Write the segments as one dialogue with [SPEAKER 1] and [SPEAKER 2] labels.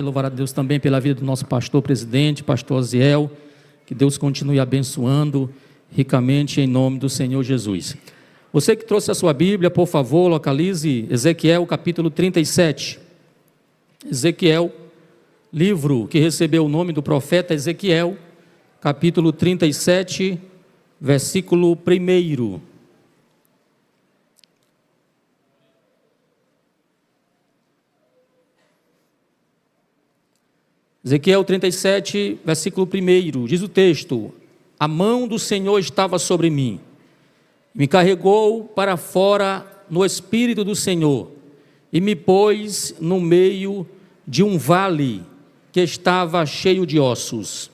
[SPEAKER 1] Louvar a Deus também pela vida do nosso pastor presidente, pastor Aziel, que Deus continue abençoando ricamente em nome do Senhor Jesus. Você que trouxe a sua Bíblia, por favor, localize Ezequiel capítulo 37. Ezequiel, livro que recebeu o nome do profeta Ezequiel, capítulo 37, versículo 1. Ezequiel 37, versículo 1, diz o texto: a mão do Senhor estava sobre mim, me carregou para fora no Espírito do Senhor, e me pôs no meio de um vale que estava cheio de ossos,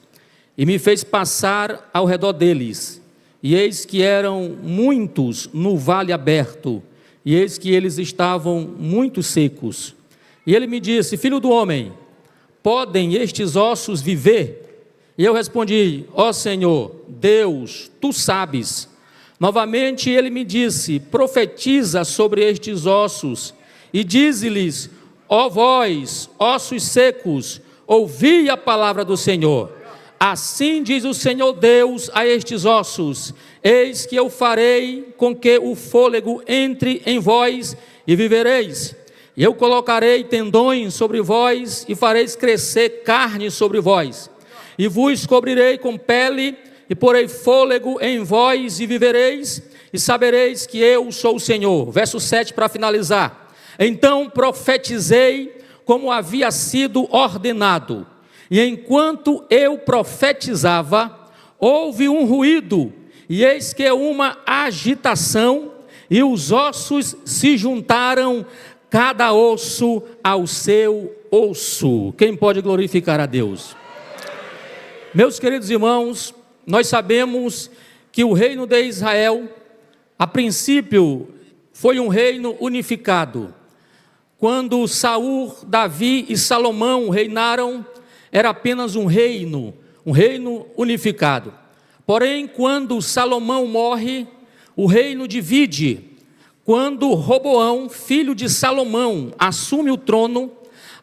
[SPEAKER 1] e me fez passar ao redor deles, e eis que eram muitos no vale aberto, e eis que eles estavam muito secos. E ele me disse: filho do homem, podem estes ossos viver? E eu respondi: ó Senhor, Deus, tu sabes. Novamente ele me disse: profetiza sobre estes ossos, e dize-lhes: ó vós, ossos secos, ouvi a palavra do Senhor. Assim diz o Senhor Deus a estes ossos: eis que eu farei com que o fôlego entre em vós, e vivereis. E eu colocarei tendões sobre vós, e fareis crescer carne sobre vós, e vos cobrirei com pele, e porei fôlego em vós, e vivereis, e sabereis que eu sou o Senhor. Verso 7 para finalizar. Então profetizei como havia sido ordenado, e enquanto eu profetizava, houve um ruído, e eis que uma agitação, e os ossos se juntaram, cada osso ao seu osso. Quem pode glorificar a Deus? Meus queridos irmãos, nós sabemos que o reino de Israel, a princípio, foi um reino unificado. Quando Saul, Davi e Salomão reinaram, era apenas um reino unificado. Porém, quando Salomão morre, o reino divide. Quando Roboão, filho de Salomão, assume o trono,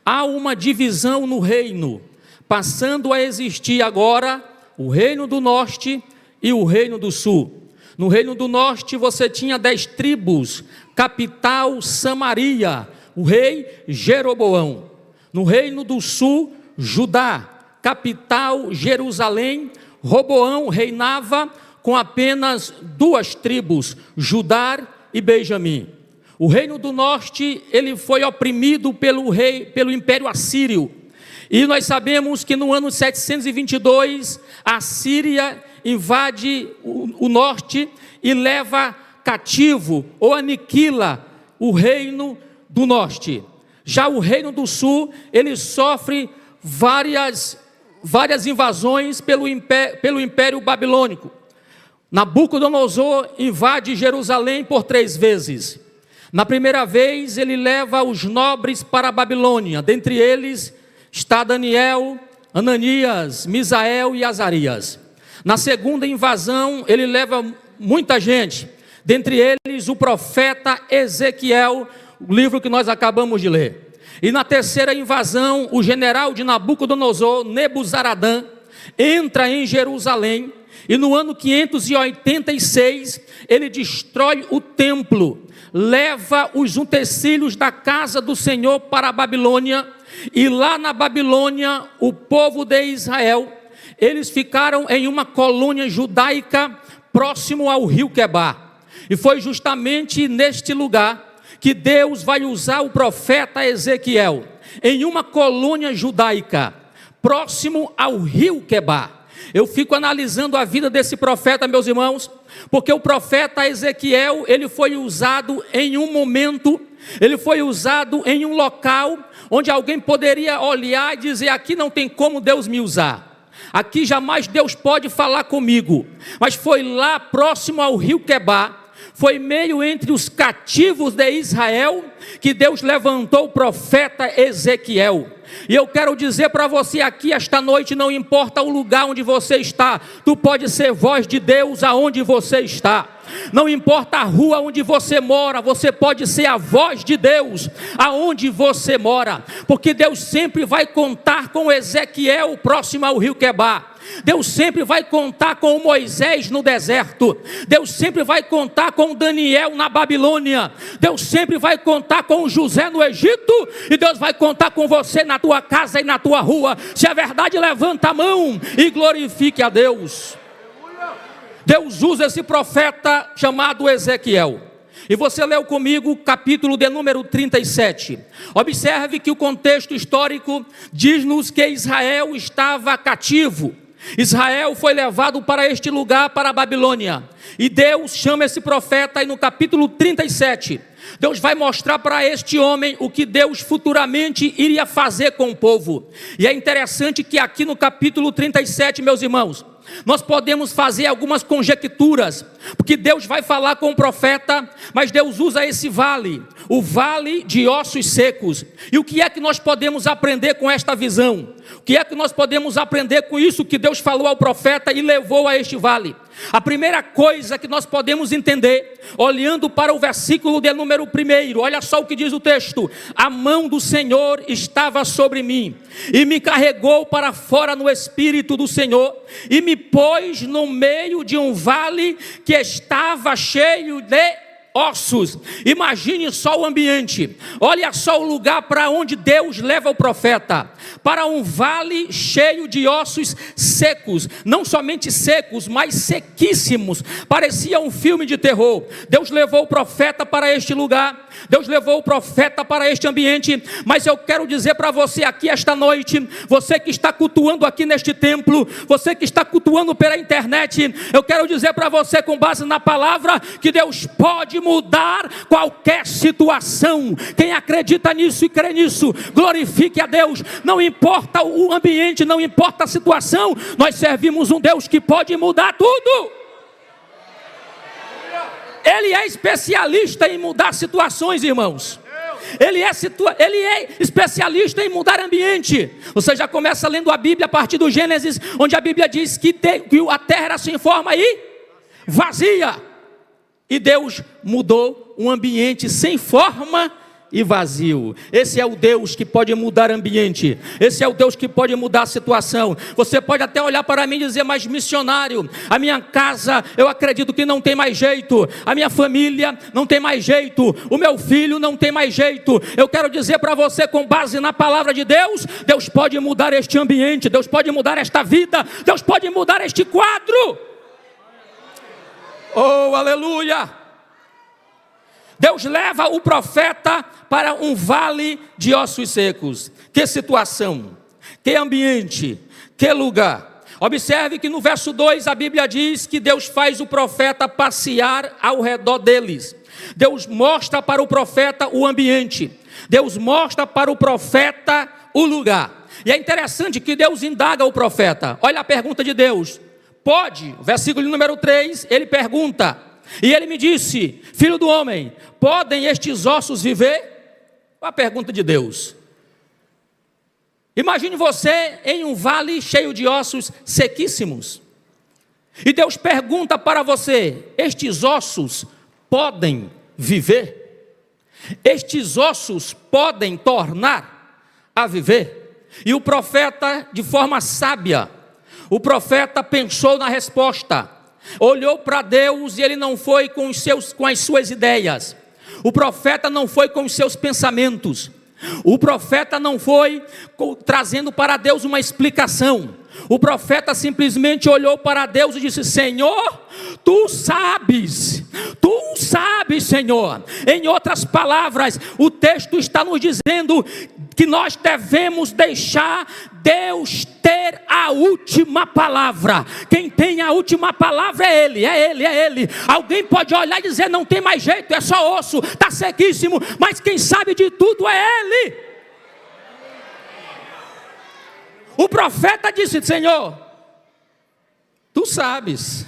[SPEAKER 1] há uma divisão no reino, passando a existir agora o reino do norte e o reino do sul. No reino do norte você tinha 10 tribos, capital Samaria, o rei Jeroboão. No reino do sul, Judá, capital Jerusalém. Roboão reinava com apenas 2 tribos, Judá e Benjamim. O reino do norte, ele foi oprimido pelo Império Assírio, e nós sabemos que no ano 722, a Síria invade o norte e leva cativo ou aniquila o reino do norte. Já o reino do sul, ele sofre várias invasões pelo Império Babilônico. Nabucodonosor invade Jerusalém por 3 vezes. Na primeira vez, ele leva os nobres para a Babilônia. Dentre eles está Daniel, Ananias, Misael e Azarias. Na segunda invasão, ele leva muita gente. Dentre eles, o profeta Ezequiel, o livro que nós acabamos de ler. E na terceira invasão, o general de Nabucodonosor, Nebuzaradã, entra em Jerusalém. E no ano 586, ele destrói o templo, leva os utensílios da casa do Senhor para a Babilônia, e lá na Babilônia, o povo de Israel, eles ficaram em uma colônia judaica próximo ao rio Quebar. E foi justamente neste lugar que Deus vai usar o profeta Ezequiel, em uma colônia judaica, próximo ao rio Quebar. Eu fico analisando a vida desse profeta, meus irmãos, porque o profeta Ezequiel, ele foi usado em um momento, ele foi usado em um local, onde alguém poderia olhar e dizer: aqui não tem como Deus me usar, aqui jamais Deus pode falar comigo. Mas foi lá próximo ao rio Quebar, foi meio entre os cativos de Israel, que Deus levantou o profeta Ezequiel. E eu quero dizer para você aqui esta noite, não importa o lugar onde você está, tu pode ser voz de Deus aonde você está. Não importa a rua onde você mora, você pode ser a voz de Deus aonde você mora, porque Deus sempre vai contar com Ezequiel próximo ao rio Quebar. Deus sempre vai contar com Moisés no deserto. Deus sempre vai contar com Daniel na Babilônia. Deus sempre vai contar com José no Egito. E Deus vai contar com você na tua casa e na tua rua. Se é verdade, levanta a mão e glorifique a Deus. Deus usa esse profeta chamado Ezequiel. E você leu comigo o capítulo de número 37. Observe que o contexto histórico diz-nos que Israel estava cativo. Israel foi levado para este lugar, para a Babilônia. E Deus chama esse profeta aí no capítulo 37. Deus vai mostrar para este homem o que Deus futuramente iria fazer com o povo. E é interessante que aqui no capítulo 37, meus irmãos, nós podemos fazer algumas conjecturas, porque Deus vai falar com o profeta, mas Deus usa esse vale, o vale de ossos secos. E o que é que nós podemos aprender com esta visão? O que é que nós podemos aprender com isso que Deus falou ao profeta e levou a este vale? A primeira coisa que nós podemos entender, olhando para o versículo de número 1, olha só o que diz o texto: a mão do Senhor estava sobre mim, e me carregou para fora no Espírito do Senhor, e me pôs no meio de um vale que estava cheio de ossos. Imagine só o ambiente, olha só o lugar para onde Deus leva o profeta, para um vale cheio de ossos secos, não somente secos, mas sequíssimos, parecia um filme de terror. Deus levou o profeta para este lugar, Deus levou o profeta para este ambiente, mas eu quero dizer para você aqui esta noite, você que está cultuando aqui neste templo, você que está cultuando pela internet, eu quero dizer para você, com base na palavra, que Deus pode mudar qualquer situação. Quem acredita nisso e crê nisso, glorifique a Deus. Não importa o ambiente, não importa a situação, nós servimos um Deus que pode mudar tudo. Ele é especialista em mudar situações, irmãos. Ele é especialista em mudar ambiente. Você já começa lendo a Bíblia a partir do Gênesis, onde a Bíblia diz que a terra era sem forma e vazia. E Deus mudou um ambiente sem forma e vazio. Esse é o Deus que pode mudar ambiente. Esse é o Deus que pode mudar a situação. Você pode até olhar para mim e dizer: mas missionário, a minha casa, eu acredito que não tem mais jeito. A minha família não tem mais jeito. O meu filho não tem mais jeito. Eu quero dizer para você, com base na palavra de Deus, Deus pode mudar este ambiente. Deus pode mudar esta vida. Deus pode mudar este quadro. Oh, aleluia! Deus leva o profeta para um vale de ossos secos. Que situação, que ambiente, que lugar. Observe que no verso 2 a Bíblia diz que Deus faz o profeta passear ao redor deles. Deus mostra para o profeta o ambiente. Deus mostra para o profeta o lugar. E é interessante que Deus indaga o profeta. Olha a pergunta de Deus. Pode, versículo número 3, ele pergunta, e ele me disse: filho do homem, podem estes ossos viver? A pergunta de Deus. Imagine você em um vale cheio de ossos sequíssimos, e Deus pergunta para você: estes ossos podem viver? Estes ossos podem tornar a viver? E o profeta, de forma sábia, o profeta pensou na resposta, olhou para Deus, e ele não foi com as suas ideias. O profeta não foi com os seus pensamentos. O profeta não foi trazendo para Deus uma explicação. O profeta simplesmente olhou para Deus e disse: Senhor, Tu sabes, Senhor. Em outras palavras, o texto está nos dizendo que nós devemos deixar Deus ter a última palavra. Quem tem a última palavra é Ele. Alguém pode olhar e dizer: não tem mais jeito, é só osso, está sequíssimo, mas quem sabe de tudo é Ele. O profeta disse: Senhor, Tu sabes,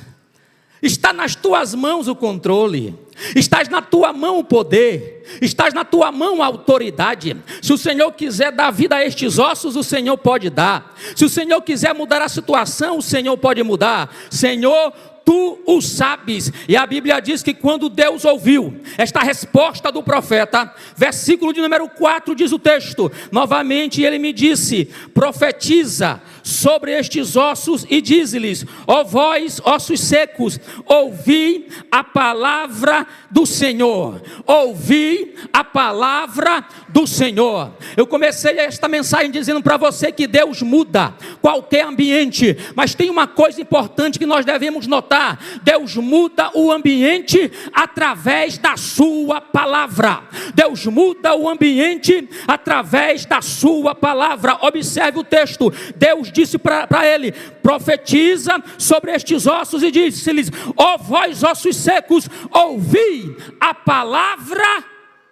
[SPEAKER 1] está nas Tuas mãos o controle. Estás na tua mão o poder, estás na tua mão a autoridade. Se o Senhor quiser dar vida a estes ossos, o Senhor pode dar. Se o Senhor quiser mudar a situação, o Senhor pode mudar. Senhor, tu o sabes. E a Bíblia diz que quando Deus ouviu esta resposta do profeta, versículo de número 4 diz o texto, novamente ele me disse, profetiza sobre estes ossos e diz-lhes, ó vós ossos secos, ouvi a palavra do Senhor, ouvi a palavra do Senhor. Eu comecei esta mensagem dizendo para você que Deus muda qualquer ambiente, mas tem uma coisa importante que nós devemos notar, Deus muda o ambiente através da sua palavra. Deus muda o ambiente através da sua palavra. Observe o texto. Deus disse para ele, profetiza sobre estes ossos e disse-lhes, ó vós ossos secos, ouvi a palavra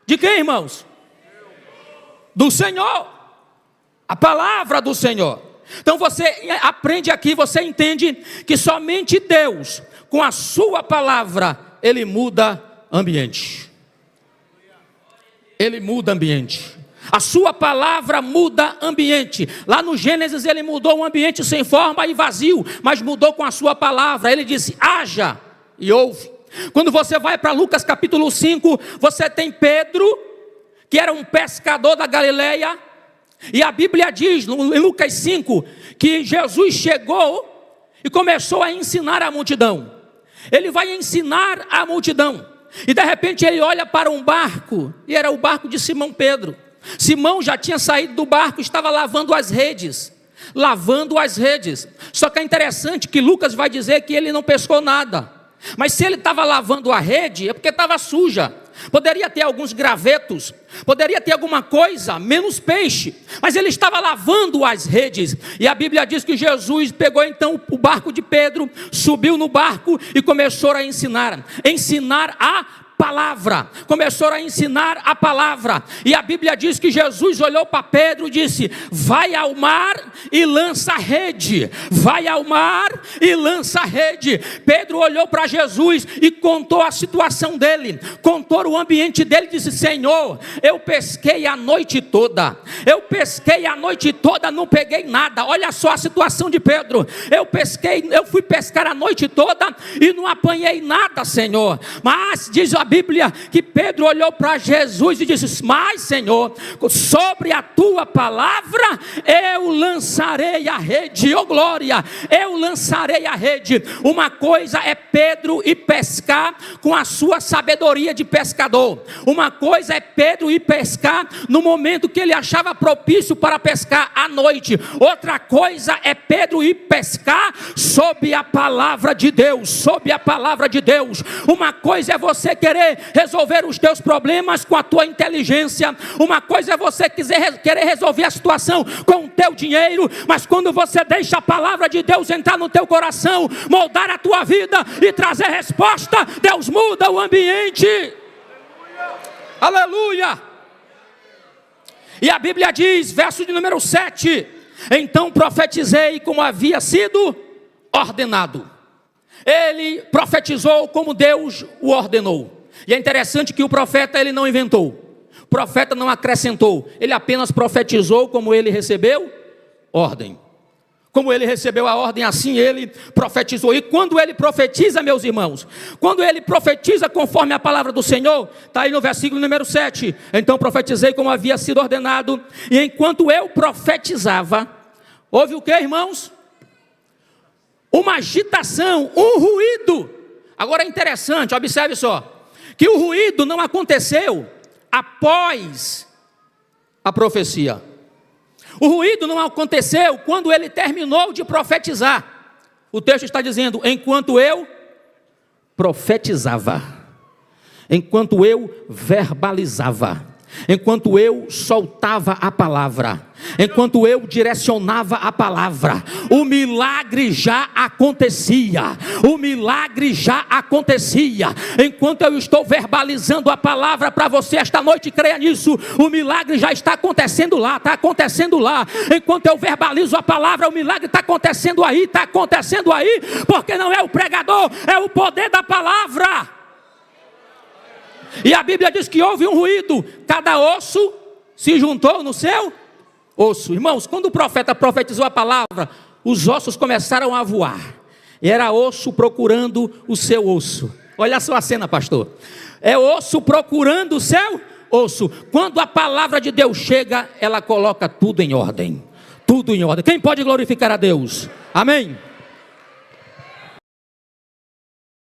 [SPEAKER 1] de quem, irmãos? Do Senhor. A palavra do Senhor. Então você aprende aqui, você entende que somente Deus, com a sua palavra, Ele muda ambiente. Ele muda ambiente. A sua palavra muda ambiente. Lá no Gênesis ele mudou um ambiente sem forma e vazio, mas mudou com a sua palavra. Ele disse, haja e ouve. Quando você vai para Lucas capítulo 5, você tem Pedro, que era um pescador da Galileia. E a Bíblia diz, em Lucas 5, que Jesus chegou e começou a ensinar a multidão. Ele vai ensinar a multidão. E de repente ele olha para um barco, e era o barco de Simão Pedro. Simão já tinha saído do barco, estava lavando as redes. Lavando as redes. Só que é interessante que Lucas vai dizer que ele não pescou nada. Mas se ele estava lavando a rede, é porque estava suja. Poderia ter alguns gravetos, poderia ter alguma coisa, menos peixe, mas ele estava lavando as redes. E a Bíblia diz que Jesus pegou então o barco de Pedro, subiu no barco e começou a ensinar a palavra, começou a ensinar a palavra. E a Bíblia diz que Jesus olhou para Pedro e disse, vai ao mar e lança a rede, vai ao mar e lança a rede. Pedro olhou para Jesus e contou a situação dele, contou o ambiente dele, e disse, Senhor, eu pesquei a noite toda, não peguei nada. Olha só a situação de Pedro, eu fui pescar a noite toda e não apanhei nada, Senhor. Mas diz a Bíblia que Pedro olhou para Jesus e disse, mas Senhor, sobre a tua palavra eu lançarei a rede. Oh glória, eu lançarei a rede. Uma coisa é Pedro ir pescar com a sua sabedoria de pescador, uma coisa é Pedro ir pescar no momento que ele achava propício para pescar à noite, outra coisa é Pedro ir pescar sob a palavra de Deus, sob a palavra de Deus. Uma coisa é você querer resolver os teus problemas com a tua inteligência, uma coisa é você querer resolver a situação com o teu dinheiro, mas quando você deixa a palavra de Deus entrar no teu coração, moldar a tua vida e trazer resposta, Deus muda o ambiente. Aleluia! E a Bíblia diz, verso de número 7, então profetizei como havia sido ordenado. Ele profetizou como Deus o ordenou. E é interessante que o profeta ele não inventou, o profeta não acrescentou, ele apenas profetizou como ele recebeu ordem. Como ele recebeu a ordem, assim ele profetizou. E quando ele profetiza, meus irmãos, quando ele profetiza conforme a palavra do Senhor, está aí no versículo número 7, então profetizei como havia sido ordenado, e enquanto eu profetizava, houve o que, irmãos? Uma agitação, um ruído. Agora é interessante, observe só, que o ruído não aconteceu após a profecia. O ruído não aconteceu quando ele terminou de profetizar. O texto está dizendo, enquanto eu profetizava, enquanto eu verbalizava, enquanto eu soltava a palavra, enquanto eu direcionava a palavra, o milagre já acontecia, o milagre já acontecia. Enquanto eu estou verbalizando a palavra para você esta noite, creia nisso, o milagre já está acontecendo lá, está acontecendo lá. Enquanto eu verbalizo a palavra, o milagre está acontecendo aí, porque não é o pregador, é o poder da palavra. E a Bíblia diz que houve um ruído, cada osso se juntou no seu osso. Irmãos, quando o profeta profetizou a palavra, os ossos começaram a voar. E era osso procurando o seu osso. Olha só a cena, pastor. É osso procurando o seu osso. Quando a palavra de Deus chega, ela coloca tudo em ordem. Tudo em ordem. Quem pode glorificar a Deus? Amém?